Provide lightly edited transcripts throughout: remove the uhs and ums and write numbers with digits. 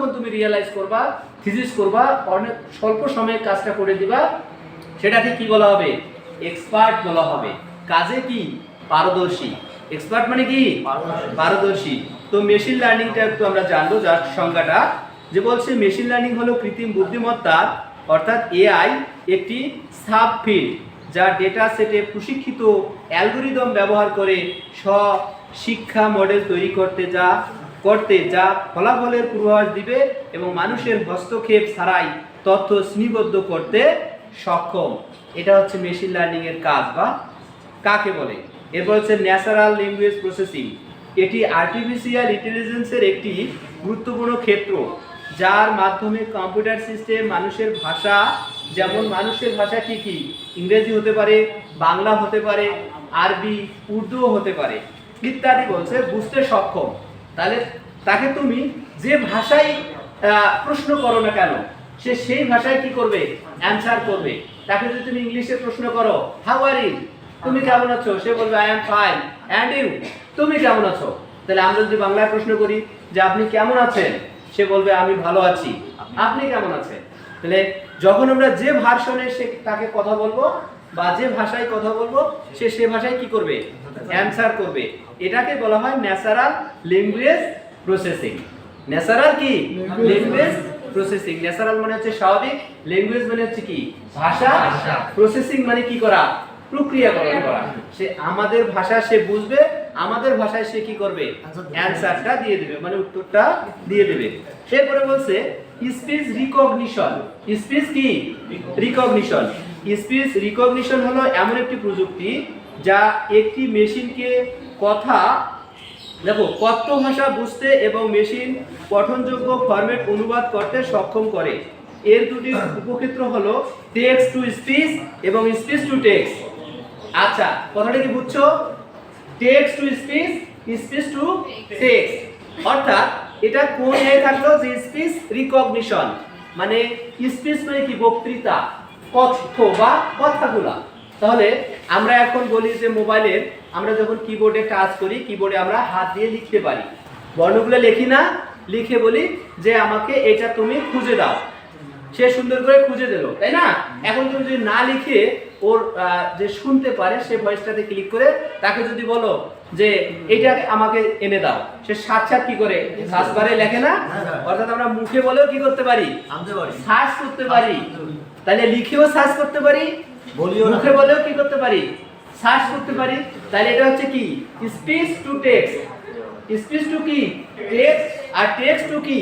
তুমি রিয়েলাইজ করবা, থিসিস করবা, অনেক স্বল্প সময়ে কাজটা করে দিবা, সেটাকে কি বলা হবে? এক্সপার্ট বলা হবে। কাজে কি? পারদর্শী। এক্সপার্ট মানে কি? পারদর্শী। তো মেশিন লার্নিংটা একটু আমরা জানবো, জাস্ট সংজ্ঞাটা। যে বলছে মেশিন লার্নিং হলো কৃত্রিম বুদ্ধিমত্তা অর্থাৎ এআই একটি সাব ফিল্ড যা ডেটা সেটে প্রশিক্ষিত অ্যালগরিদম ব্যবহার করে শিক্ষা মডেল তৈরি করতে যা ফলাফলের পূর্বাভাস দিবে এবং মানুষের হস্তক্ষেপ ছাড়াই তথ্য শ্রেণীবদ্ধ করতে সক্ষম। এটা হচ্ছে মেশিন লার্নিং এর কাজ বা কাকে বলে। এরপর হচ্ছে ন্যাচারাল ল্যাঙ্গুয়েজ প্রসেসিং। এটি আর্টিফিশিয়াল ইন্টেলিজেন্সের একটি গুরুত্বপূর্ণ ক্ষেত্র যার মাধ্যমে কম্পিউটার সিস্টেম মানুষের ভাষা, যেমন মানুষের ভাষা কি কি? ইংরেজি হতে পারে, বাংলা হতে পারে, আরবি, উর্দুও হতে পারে ইত্যাদি, বলছে বুঝতে সক্ষম। তাহলে তাকে তুমি যে ভাষায় প্রশ্ন করো না কেন, সে সেই ভাষায় কি করবে? অ্যান্সার করবে। তাকে যদি তুমি ইংলিশে প্রশ্ন করো, হাউ আর ইউ, তুমি কেমন আছো, সে বলবে I am fine, and you, তুমি কেমন আছো। তাহলে আমরা যদি বাংলায় প্রশ্ন করি যে আপনি কেমন আছেন, সে বলবে আমি ভালো আছি, আপনি কেমন আছেন। তাহলে যখন আমরা যে ভার্সনে সে তাকে কথা বলবো বা যে ভাষায় কথা বলবো, সে ভাষায় কি করবে? অ্যান্সার করবে। এটাকে বলা হয় ন্যাচারাল ল্যাঙ্গুয়েজ প্রসেসিং। ন্যাচারাল কি? Language processing. ন্যাচারাল মানে হচ্ছে স্বাভাবিক, ল্যাঙ্গুয়েজ মানে হচ্ছে কি? ভাষা, প্রসেসিং মানে কি করা? প্রক্রিয়াকরণ করা। সে আমাদের ভাষা সে বুঝবে, আমাদের ভাষায় সে কি করবে? অ্যানসারটা দিয়ে দেবে, মানে উত্তরটা দিয়ে দেবে। এরপরে বলছে স্পিচ রিকগনিশন। স্পিচ কি? রিকগনিশন। স্পিচ রিকগনিশন হলো এমন একটি প্রযুক্তি যা একটি মেশিনকে কথ্য ভাষা বুঝতে এবং মেশিন পঠনযোগ্য ফরম্যাট অনুবাদ করতে সক্ষম করে। এর দুটি উপক্ষেত্র হলো টেক্সট টু স্পিচ এবং স্পিচ টু টেক্সট। আচ্ছা, কথাটা কি বুঝছো? Text to speech, speech to text. অর্থাৎ এটা কোন এ থাকলো? যে স্পিচ রিকগনিশন, মানে স্পিচ মানে কি? বক্তৃতা, কথ্য বা কথাগুলা। তাহলে আমরা এখন বলি যে মোবাইলের আমরা যখন কিবোর্ডে টাচ করি, কিবোর্ডে আমরা হাত দিয়ে লিখতে পারি, বর্ণগুলো লিখি না, লিখে বলি যে আমাকে এটা তুমি খুঁজে দাও, সে সুন্দর করে খুঁজে দিল, তাই না? এখন তুমি যদি না লিখে ওর যে শুনতে পারে সে ভয়েসটাতে ক্লিক করে তাকে যদি বলো যে এটা আমাকে এনে দাও, সে সাথে কি করে? সার্চ বারে লেখে না? অর্থাৎ আমরা মুখে বলেও কি করতে পারি? সার্চ করতে পারি। তাহলে লিখেও সার্চ করতে পারি, মুখে বলেও কি করতে পারি? সার্চ করতে পারি। তাহলে এটা হচ্ছে কি? Speech to text. Speech to কি? টেক্সট। আর টেক্সট টু কি?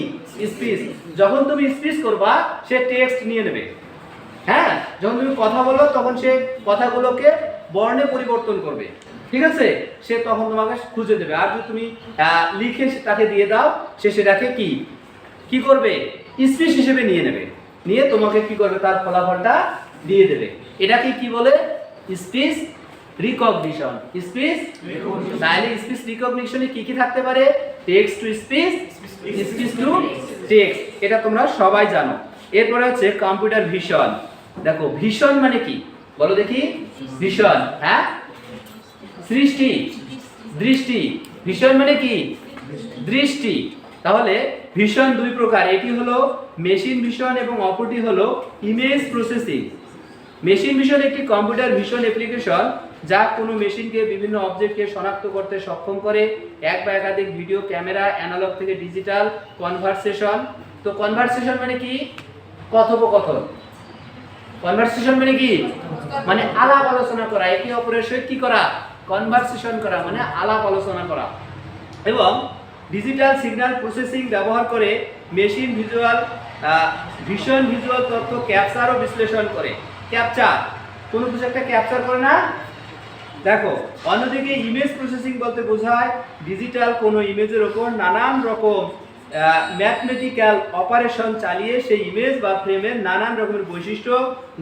স্পিচ। যখন তুমি স্পিচ করবা সে টেক্সট নিয়ে নেবে। হ্যাঁ, যখন তুমি কথা বলো তখন সে কথাগুলোকে বর্ণে পরিবর্তন করবে, ঠিক আছে? সে তখন তোমাকে খুঁজে দেবে। আর যদি তুমি লিখে তাকে দিয়ে দাও, সে সেটাকে কি করবে? স্পিচ হিসেবে নিয়ে নেবে, নিয়ে তোমাকে কি করবে? তার ফলাফলটা দিয়ে দেবে। এটাকে কি বলে? Speech recognition. Speech recognition. তাহলে স্পিচ রিকগনিশনে কি কি থাকতে পারে? Text to speech, speech to text, এটা তোমরা সবাই জানো। এরপরে হচ্ছে কম্পিউটার ভিশন। দেখো ভিশন মানে কি বলো দেখি? ভিশন, হ্যাঁ, সৃষ্টি, দৃষ্টি। ভিশন মানে কি? দৃষ্টি। তাহলে ভিশন দুই প্রকার, এটি হলো মেশিন ভিশন এবং অপরটি হলো ইমেজ প্রসেসিং। মেশিন ভিশন একটি কম্পিউটার ভিশন অ্যাপ্লিকেশন যা কোনো মেশিনকে বিভিন্ন অবজেক্টকে শনাক্ত করতে সক্ষম করে। এক বা একাধিক ভিডিও, ক্যামেরা, অ্যানালগ থেকে ডিজিটাল কনভারসেশন। তো কনভারসেশন মানে কি? কথোপকথন। কনভারসেশন মানে কি? মানে আলাপ আলোচনা করা, একে অপরের সহিত কি করা? কনভারসেশন করা, মানে আলাপ আলোচনা করা। এবং ডিজিটাল সিগন্যাল প্রসেসিং ব্যবহার করে মেশিন ভীষণ ভিজুয়াল তথ্য ক্যাপচার ও বিশ্লেষণ করে। ক্যাপচার, কোনো কিছু একটা ক্যাপচার করে না? দেখো, অন্যদিকে ইমেজ প্রসেসিং বলতে বোঝায় ডিজিটাল কোনো ইমেজের ওপর নানান রকম ম্যাথমেটিক্যাল অপারেশন চালিয়ে সেই ইমেজ বা ফ্রেমের নানান রকমের বৈশিষ্ট্য,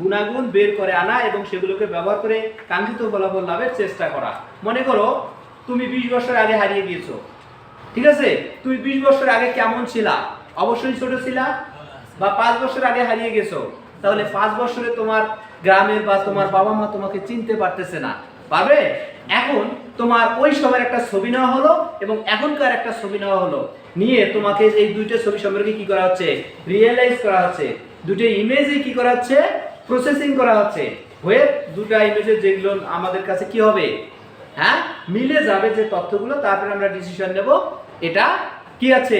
গুণাগুণ বের করে আনা এবং সেগুলোকে ব্যবহার করে কাঙ্ক্ষিত ফলাফল লাভের চেষ্টা করা। মনে করো তুমি 20 বছর আগে হারিয়ে গিয়েছো, ঠিক আছে? তুমি 20 বছর আগে কেমন ছিলা? অবশ্যই ছোট ছিলা। বা 5 বছর আগে হারিয়ে গেছো, তাহলে 5 বছরে তোমার গ্রামের বা তোমার বাবা মা তোমাকে চিনতে পারতেছে না, পারবে? এখন তোমার ওই সময়ের একটা ছবি নেওয়া হলো এবং এখনকার একটা ছবি নেওয়া হলো, নিয়ে তোমাকে এই দুইটা ছবি সম্পর্কে কি করা হচ্ছে, রিয়েলাইজ করা হচ্ছে, দুটো ইমেজে কি করা হচ্ছে, প্রসেসিং করা হচ্ছে, হয়ে দুটো ইমেজে যেগুলো আমাদের কাছে কি হবে, হ্যাঁ মিলে যাবে যে তথ্যগুলো, তারপরে আমরা ডিসিশন নেব এটা কি আছে,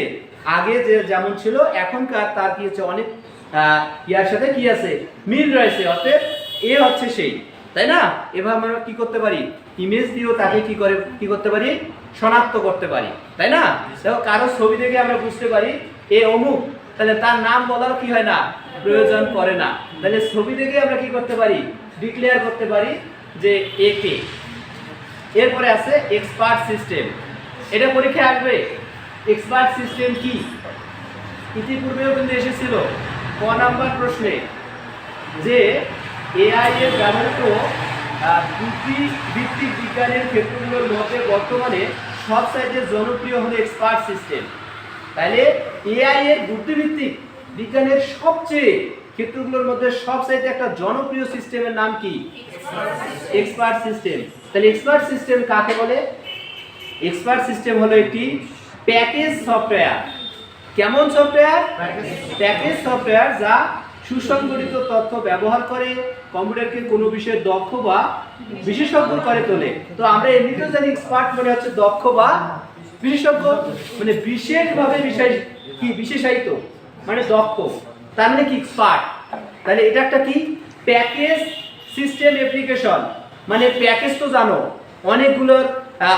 আগে যে যেমন ছিল এখনকার তার কি হচ্ছে অনেক ইয়ার সাথে কি আছে মিল রয়েছে, অতএব এ হচ্ছে সেই, তাই না? এভাবে আমরা কি করতে পারি, ইমেজ দিয়েও তাকে কি করতে পারি, শনাক্ত করতে পারি, তাই না? দেখো কারো ছবি দেখে আমরা বুঝতে পারি এ অমুক, তাহলে তার নাম বলার কি হয় না, প্রয়োজন পড়ে না, তাহলে ছবি দেখে আমরা কি করতে পারি, ডিক্লেয়ার করতে পারি যে এ কে। এরপরে আছে এক্সপার্ট সিস্টেম, এটা পরীক্ষায় আসবে। এক্সপার্ট সিস্টেম কি, ইতিপূর্বেও কিন্তু এসেছিল ক নাম্বার প্রশ্নে, যে এআই এর ব্যবহৃত বুদ্ধি ভিত্তিক বিজ্ঞানের ক্ষেত্রগুলোর মধ্যে বর্তমানে সবচাইতে জনপ্রিয় হলো এক্সপার্ট সিস্টেম। তাহলে এআই এর বুদ্ধিভিত্তিক বিজ্ঞানের সবচেয়ে ক্ষেত্রগুলোর মধ্যে সবচাইতে একটা জনপ্রিয় সিস্টেমের নাম কি, এক্সপার্ট সিস্টেম। তাহলে এক্সপার্ট সিস্টেম কাকে বলে? এক্সপার্ট সিস্টেম হলো একটি প্যাকেজ সফটওয়্যার। কেমন সফটওয়্যার? প্যাকেজ সফটওয়্যার যা সুসংগঠিত তথ্য ব্যবহার করে কম্পিউটারকে কোনো বিষয়ে দক্ষ বা বিশেষজ্ঞ করে তোলে। তো আমরা এমনিতেও জানি এক্সপার্ট মানে হচ্ছে দক্ষ বা বিশেষজ্ঞ, মানে বিশেষভাবে বিশেষায়িত মানে দক্ষ, তার মানে কি এক্সপার্ট। তাহলে এটা একটা কি প্যাকেজ সিস্টেম অ্যাপ্লিকেশন, মানে প্যাকেজ তো জানো অনেকগুলোর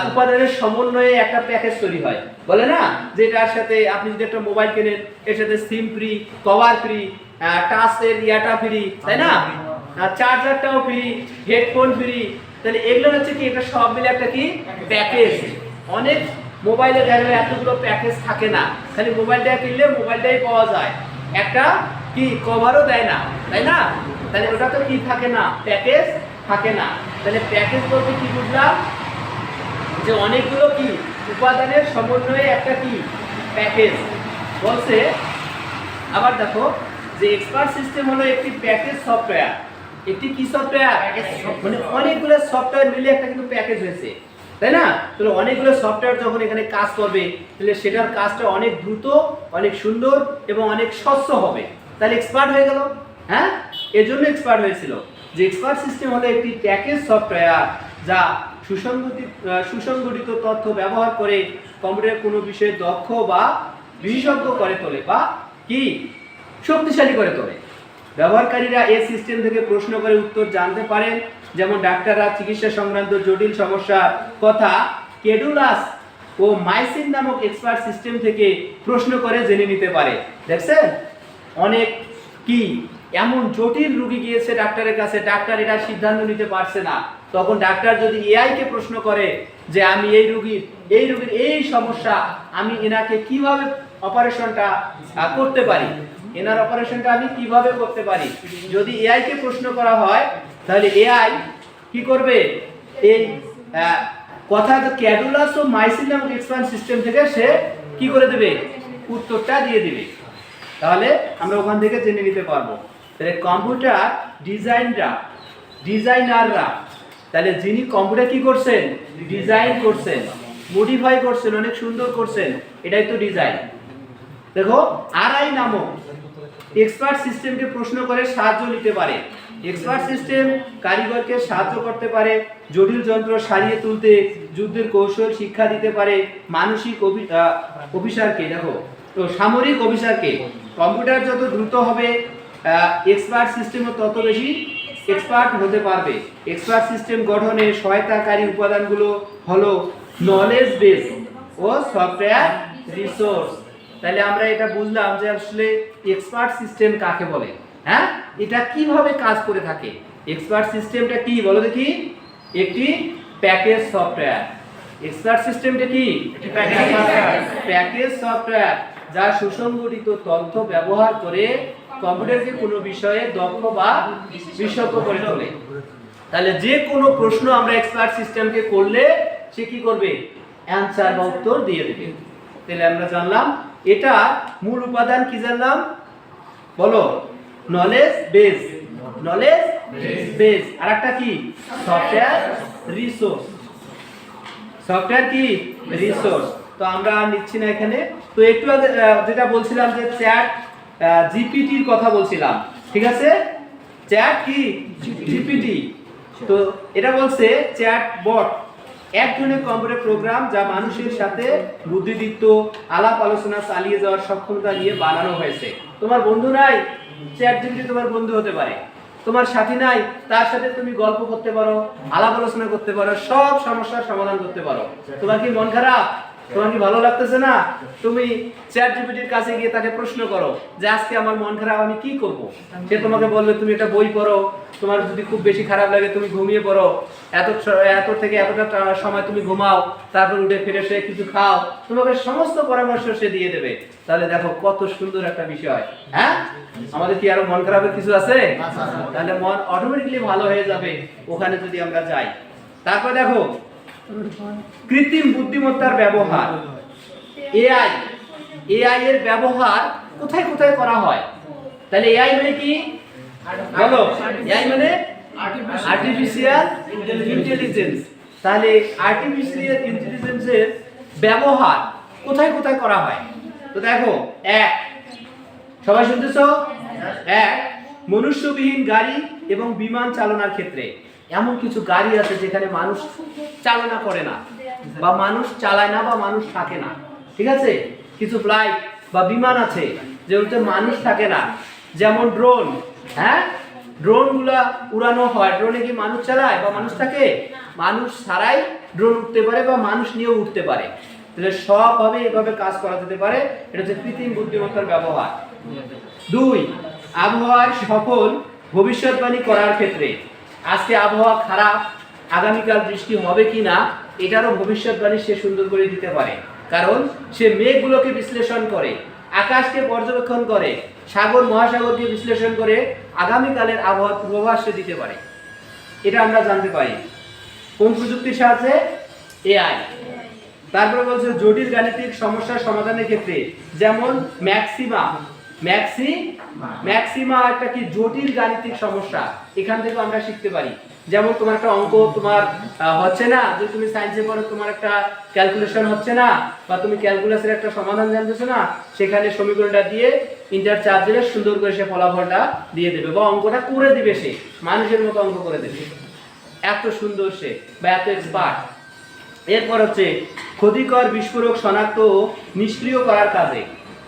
উপাদানের সমন্বয়ে একটা প্যাকেজ তৈরি হয়, বলে না, যেটার সাথে আপনি যদি একটা মোবাইল কেনেন এর সাথে সিম ফ্রি, কভার ফ্রি, টাচের ইয়াটা ফ্রি, তাই না, চার্জারটাও ফ্রি, হেডফোন ফ্রি। তাহলে এগুলো হচ্ছে কি, এটা সব মিলে একটা কি প্যাকেজ। অনেক মোবাইলে দেখা যায় এতগুলো প্যাকেজ থাকে না, খালি মোবাইলটা কিনলে মোবাইলটাই পাওয়া যায়, একটা কি কভারও দেয় না, তাই না? তাহলে ওটা তো কি থাকে না, প্যাকেজ থাকে না। তাহলে প্যাকেজ বলতে কি বুঝলাম, যে অনেকগুলো কি উপাদানের সমন্বয়ে একটা কি প্যাকেজ বলছে। আবার দেখো যে এক্সপার্ট সিস্টেম হলো একটি প্যাকেজ সফটওয়্যার, একটি কি সফটওয়্যার, মানে অনেকগুলো সফটওয়্যার মিলে একটা কিন্তু প্যাকেজ হয়েছে, তাই না? তাহলে অনেকগুলো সফটওয়্যার যখন এখানে কাজ করবে তাহলে সেটার কাজটা অনেক দ্রুত, অনেক সুন্দর এবং অনেক স্বচ্ছ হবে। তাহলে এক্সপার্ট হয়ে গেল, হ্যাঁ, এর জন্য এক্সপার্ট হয়েছিল। যে এক্সপার্ট সিস্টেম হলো একটি প্যাকেজ সফটওয়্যার যা সুসংগঠিত তথ্য ব্যবহার করে কম্পিউটারের কোনো বিষয়ে দক্ষ বা বিশেষজ্ঞ করে তোলে বা কি শক্তিশালী করে তোলে। ব্যবহারকারীরা এই সিস্টেম থেকে প্রশ্ন করে উত্তর জানতে পারেন, যেমন ডাক্তাররা চিকিৎসা সংক্রান্ত জটিল সমস্যার কথা কেডুলাস ও মাইসিন নামক এক্সপার্ট সিস্টেম থেকে প্রশ্ন করে জেনে নিতে পারে। দেখছেন অনেক কি এমন জটিল রোগী গিয়েছে ডাক্তারের কাছে, ডাক্তার এটা সিদ্ধান্ত নিতে পারছে না, তখন ডাক্তার যদি এআই কে প্রশ্ন করে যে আমি এই রোগীর এই সমস্যা, আমি এনাকে কিভাবে অপারেশনটা করতে পারি, এনার অপারেশনটা আমি কিভাবে করতে পারি, যদি এআই কে প্রশ্ন করা হয় তাহলে এআই কি করবে, এই কথা ক্যাডুলাস ও মাইসিন নামক এক্সপার্ট সিস্টেম থেকে সে কি করে দেবে, উত্তরটা দিয়ে দিবে। তাহলে আমরা ওখান থেকে জেনে নিতে পারবো। তাহলে কম্পিউটার ডিজাইনাররা, তাহলে যিনি কম্পিউটার কি করছেন, ডিজাইন করছেন, মডিফাই করছেন, অনেক সুন্দর করছেন, এটাই তো ডিজাইন। দেখো আরআই নামক এক্সপার্ট সিস্টেমকে প্রশ্ন করে সাহায্য নিতে পারে। এক্সপার্ট সিস্টেম কারিগরকে সাহায্য করতে পারে, জটিল যন্ত্র সারিয়ে তুলতে যুদ্ধের কৌশল শিক্ষা দিতে পারে, মানসিক অফিসারকে, দেখো তো সামরিক অফিসারকে। কম্পিউটার যত দ্রুত হবে এক্সপার্ট সিস্টেমও তত বেশি এক্সপার্ট হতে পারবে। এক্সপার্ট সিস্টেম গঠনে সহায়তাকারী উপাদানগুলো হলো নলেজ বেস ও সফটওয়্যার রিসোর্স। তাহলে আমরা এটা বুঝলাম যে আসলে এক্সপার্ট সিস্টেম কাকে বলে, হ্যাঁ, এটা কিভাবে কাজ করে থাকে। এক্সপার্ট সিস্টেমটা কি বলো দেখি, একটি প্যাকেজ সফটওয়্যার। এক্সপার্ট সিস্টেমটা কি, প্যাকেজ সফটওয়্যার যা সুসংগঠিত তথ্য ব্যবহার করে কম্পিউটারকে কোনো বিষয়ে দক্ষ বা বিশেষজ্ঞ করে তোলে। তাহলে যে কোনো প্রশ্ন আমরা এক্সপার্ট সিস্টেমকে করলে সে কি করবে, অ্যানসার বা উত্তর দিয়ে দেবে। তাহলে আমরা জানলাম এটা মূল উপাদান কি জানলাম, বলো নলেজ বেস, নলেজ বেস, আর একটা কি সফটওয়্যার রিসোর্স, সফটওয়্যার কি রিসোর্স। তো আমরা আর নিচ্ছি না এখানে। তো একটু আগে যেটা বলছিলাম যে চ্যাট জিপিটির কথা বলছিলাম, ঠিক আছে? চ্যাট কি জিপিটি, তো এটা বলছে চ্যাট বট এক ধরনের কম্পিউটার প্রোগ্রাম যা মানুষের সাথে বুদ্ধিদীপ্ত আলাপ আলোচনা চালিয়ে যাওয়ার সক্ষমতা নিয়ে বানানো হয়েছে। তোমার বন্ধু নাই, চ্যাট জিপিটি তোমার বন্ধু হতে পারে। তোমার সাথী নাই, তার সাথে তুমি গল্প করতে পারো, আলাপ আলোচনা করতে পারো, সব সমস্যার সমাধান করতে পারো। তোমার কি মন খারাপ, তোমার কি ভালো লাগতেছে না, তুমি চ্যাট জিপিটির কাছে গিয়ে তাকে প্রশ্ন করো যে আজকে আমার মন খারাপ, আমি কি করব। সে তোমাকে বলবে তুমি একটা বই পড়ো, তোমার যদি খুব বেশি খারাপ লাগে তুমি ঘুমিয়ে পড়ো, এত থেকে এতটা সময় তুমি ঘুমাও, তারপর উঠে ফ্রেশ হয়ে কিছু খাও, তোমাকে সমস্ত পরামর্শ সে দিয়ে দেবে। তাহলে দেখো কত সুন্দর একটা বিষয়। হ্যাঁ, আমাদের কি আরো মন খারাপের কিছু আছে? তাহলে মন অটোমেটিক্যালি ভালো হয়ে যাবে ওখানে যদি আমরা যাই। তারপর দেখো কৃত্রিম বুদ্ধিমত্তার ব্যবহার, এআই। এআই এর ব্যবহার কোথায় কোথায় করা হয়? তাহলে এআই মানে কি বলো? এআই মানে আর্টিফিশিয়াল ইন্টেলিজেন্স। তাহলে আর্টিফিশিয়াল ইন্টেলিজেন্সের ব্যবহার কোথায় কোথায় করা হয়? তো দেখো, এক, সবাই শুনতেছো? এক, মনুষ্যবিহীন গাড়ি এবং বিমান চালনার ক্ষেত্রে। এমন কিছু গাড়ি আছে যেখানে মানুষ চালনা করে না, বা মানুষ চালায় না, বা মানুষ থাকে না, ঠিক আছে? কিছু ফ্লাইট বা বিমান আছে যেগুলোতে মানুষ থাকে না, যেমন ড্রোন। হ্যাঁ, ড্রোনগুলা উড়ানো হয়, ড্রোনে কি মানুষ চালায় বা মানুষ থাকে? মানুষ ছাড়াই ড্রোন উঠতে পারে বা মানুষ নিয়েও উঠতে পারে। তাহলে সবভাবে এভাবে কাজ করা যেতে পারে। এটা হচ্ছে কৃত্রিম বুদ্ধিমত্তার ব্যবহার। দুই, আবহাওয়ার সফল ভবিষ্যৎবাণী করার ক্ষেত্রে। আজকে আবহাওয়া খারাপ, আগামীকাল বৃষ্টি হবে কিনা এটারও ভবিষ্যৎবাণী সে সুন্দর করে দিতে পারে, কারণ সে মেঘগুলোকে বিশ্লেষণ করে, আকাশকে পর্যবেক্ষণ করে, সাগর মহাসাগরকে বিশ্লেষণ করে আগামীকালের আবহাওয়ার পূর্বাভাস সে দিতে পারে। এটা আমরা জানতে পারি কোন প্রযুক্তির সাহায্যে? এআই। তারপরে বলছে জটিল গাণিতিক সমস্যার সমাধানের ক্ষেত্রে, যেমন ম্যাক্সিমা একটা কি জটিল গাণিতিক সমস্যা, এখান থেকে আমরা শিখতে পারি। যেমন তোমার একটা অঙ্ক তোমার হচ্ছে না, যে তুমি সায়েন্সে পড়ো, তোমার একটা ক্যালকুলেশন হচ্ছে না, বা তুমি ক্যালকুলাসের একটা সমাধান জানতেছো না, সেখানে সমীকরণটা দিয়ে ইন্টার চাপ দিলে সুন্দর করে সে ফলাফলটা দিয়ে দেবে, বা অঙ্কটা করে দিবে, সে মানুষের মতো অঙ্ক করে দেবে। এত সুন্দর সে, বা এত এক্সপার্ট। এরপর হচ্ছে ক্ষতিকর বিস্ফোরক শনাক্ত ও নিষ্ক্রিয় করার কাজে।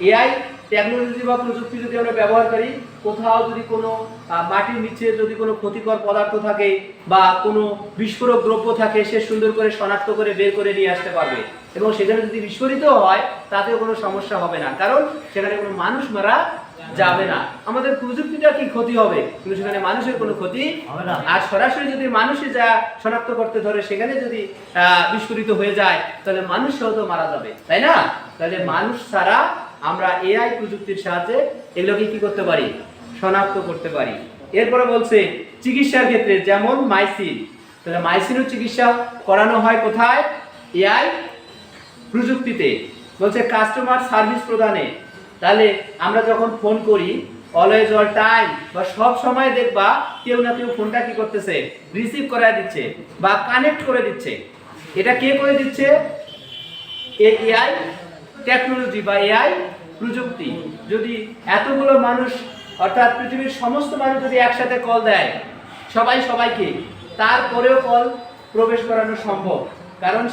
এআই টেকনোলজি বা প্রযুক্তি যদি আমরা ব্যবহার করি, কোথাও যদি কোনো মাটির নিচে যদি কোনো ক্ষতিকর পদার্থ থাকে বা কোনো বিস্ফোরক দ্রব্য থাকে, সে সুন্দর করে শনাক্ত করে বের করে নিয়ে আসতে পারবে, এবং সেখানে যদি বিস্ফোরিত হয় তাতেও কোনো সমস্যা হবে না, কারণ সেখানে কোনো মানুষ মারা যাবে না। আমাদের প্রযুক্তিটা কি ক্ষতি হবে, কিন্তু সেখানে মানুষের কোনো ক্ষতি হবে না। আর সরাসরি যদি মানুষই যা শনাক্ত করতে ধরে, সেখানে যদি বিস্ফোরিত হয়ে যায়, তাহলে মানুষ সহ তো মারা যাবে, তাই না? তাহলে মানুষ ছাড়া আমরা এআই প্রযুক্তির সাহায্যে এগুলোকে কি করতে পারি? শনাক্ত করতে পারি। এরপরে বলছে চিকিৎসার ক্ষেত্রে, যেমন মাইসিন। তাহলে মাইসিনও চিকিৎসা করানো হয় কোথায়? এআই প্রযুক্তিতে। বলছে কাস্টমার সার্ভিস প্রদানে। তাহলে আমরা যখন ফোন করি, অলওয়েজ অল টাইম বা সব সময় দেখবা কেউ না কেউ ফোনটা কি করতেছে? রিসিভ করে দিচ্ছে বা কানেক্ট করে দিচ্ছে। এটা কে করে দিচ্ছে? এআই টেকনোলজি বা এআই প্রযুক্তি। যদি এতগুলো মানুষ, অর্থাৎ পৃথিবীর সমস্ত মানুষ যদি একসাথে কল দেয় সবাইকে, তারপরেও কল প্রবেশ করানো সম্ভব, কারণ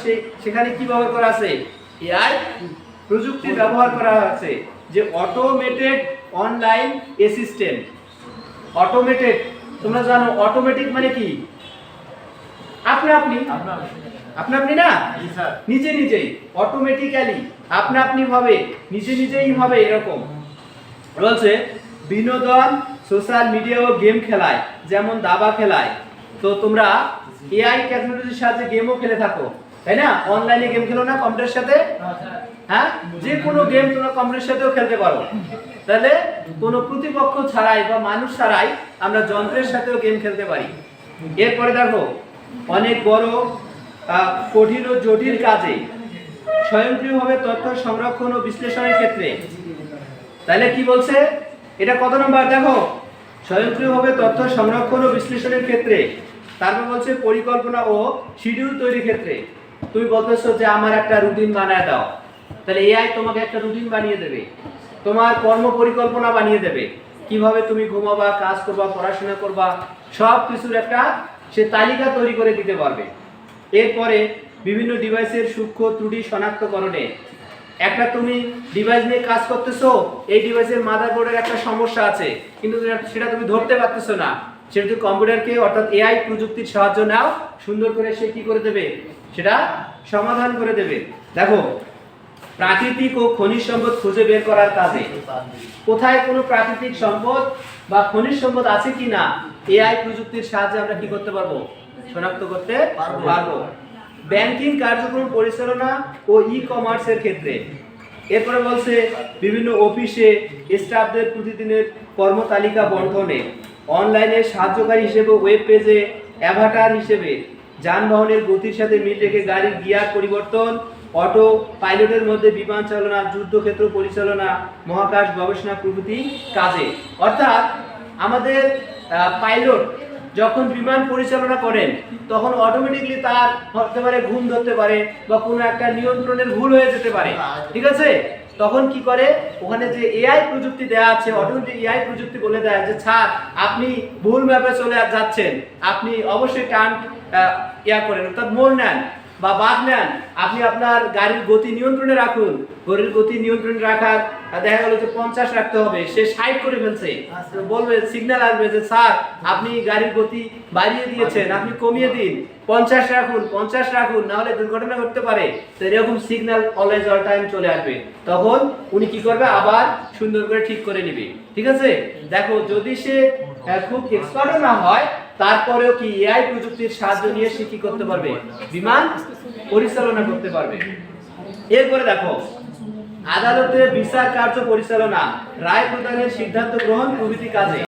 সেখানে কি ব্যবহার করা আছে? এআই প্রযুক্তি ব্যবহার করা আছে, যে অটোমেটেড অনলাইন অ্যাসিস্ট্যান্ট। অটোমেটেড, তোমরা জানো অটোমেটিক মানে কি? আপনি না, নিজেই অটোমেটিক্যালি, আপনি ভাবে নিজেই ভাবে, এরকম। বলছে বিনোদন, সোশ্যাল মিডিয়া ও গেম খেলায়, যেমন দাবা খেলায়। তো তোমরা এআই টেকনোলজির সাহায্যে গেমও খেলে থাকো, তাই না? অনলাইনে গেম খেলো না কম্পিউটারের সাথে? হ্যাঁ, যে কোনো গেম তোমরা কম্পিউটারের সাথেও খেলতে পারো। তাহলে কোনো প্রতিপক্ষ ছাড়াই বা মানুষ ছাড়াই আমরা যন্ত্রের সাথেও গেম খেলতে পারি। এরপরে দেখো অনেক বড়, কঠিন ও জটিল কাজে স্বয়ংক্রিয়ভাবে তথ্য সংরক্ষণ ও বিশ্লেষণের ক্ষেত্রে। তাহলে কি বলছে? এটা কত নম্বর? দেখো, স্বয়ংক্রিয়ভাবে তথ্য সংরক্ষণ ও বিশ্লেষণের ক্ষেত্রে। তারপর বলছে পরিকল্পনা ও শিডিউল তৈরির ক্ষেত্রে। তুমি বলতেছো যে আমার একটা রুটিন বানায় দাও, তাহলে এআই তোমাকে একটা রুটিন বানিয়ে দেবে, তোমার কর্ম পরিকল্পনা বানিয়ে দেবে, কিভাবে তুমি ঘুমাবা, কাজ করবা, পড়াশোনা করবা, সব কিছুর একটা সে তালিকা তৈরি করে দিতে পারবে। এরপরে বিভিন্ন ডিভাইসের সূক্ষ্ম ত্রুটি শনাক্তকরণে, একটা তুমি ডিভাইস নিয়ে কাজ করতেছো, এই ডিভাইসের মাদারবোর্ডের একটা সমস্যা আছে কিন্তু সেটা তুমি ধরতে পারতেছো না, সেটা তুমি কম্পিউটারকে অর্থাৎ এআই প্রযুক্তির সাহায্য নাও, সুন্দর করে সে কি করে দেবে, সেটা সমাধান করে দেবে। দেখো, প্রাকৃতিক ও খনিজ সম্পদ খুঁজে বের করার কাজে কোথায় কোনো প্রাকৃতিক সম্পদ বা খনিজ সম্পদ আছে কিনা এআই প্রযুক্তির সাহায্যে আমরা কি করতে পারবো, শনাক্ত করতে পারবো। ব্যাংকিং কার্যক্রম পরিচালনা ও ই কমার্সের ক্ষেত্রে, এরপরে বলছে বিভিন্ন অফিসে স্টাফদের প্রতিদিনের কর্মতালিকা বন্টনে, অনলাইনে সাহায্যকারী হিসেবে ওয়েব পেজে অ্যাভাটার হিসেবে, যানবাহনের গতির সাথে মিল রেখে গাড়ির গিয়ার পরিবর্তন, অটো পাইলটের মধ্যে বিমান চালনা, যুদ্ধক্ষেত্র পরিচালনা, মহাকাশ গবেষণা প্রভৃতি কাজে। অর্থাৎ আমাদের পাইলট যখন বিমান পরিচালনা করেন তখন অটোমেটিকলি তার হতে পারে ঘুম ধরতে পারে বা কোনো একটা নিয়ন্ত্রণের ভুল হয়ে যেতে পারে, ঠিক আছে? তখন কি করে, ওখানে যে এআই প্রযুক্তি দেয়া আছে, অটোমেটিক এআই প্রযুক্তি বলে দেয় যে স্যার আপনি ভুল ম্যাপে চলে যাচ্ছেন, আপনি অবশ্যই টার্ন করেন, অর্থাৎ মোড় নেন বা বাদ নেন, আপনি আপনার গাড়ির গতি নিয়ন্ত্রণে রাখুন। গাড়ির গতি নিয়ন্ত্রণে রাখার দেখা গেল যে 50 রাখতে হবে, সে 60 করে ফেলছে, বলবে, সিগন্যাল আসবে যে স্যার আপনি গাড়ির গতি বাড়িয়ে দিয়েছেন, আপনি কমিয়ে দিন, 50 রাখুন, 50 রাখুন, না হলে দুর্ঘটনা ঘটতে পারে। তো এরকম সিগন্যাল অলওয়েজ অল টাইম চলে আসবে, তখন উনি কি করবে, আবার সুন্দর করে ঠিক করে নেবে, ঠিক আছে? দেখো, যদি সে খুব এক্সপার্টও না হয় তারপরেও কি এআই প্রযুক্তির সাহায্য নিয়ে সে কি করতে পারবে, বিমান পরিচালনা করতে পারবে। এরপরে দেখো, আদালতে বিচার কার্য পরিচালনা, রায় প্রদানের সিদ্ধান্ত গ্রহণ প্রভৃতি কাজে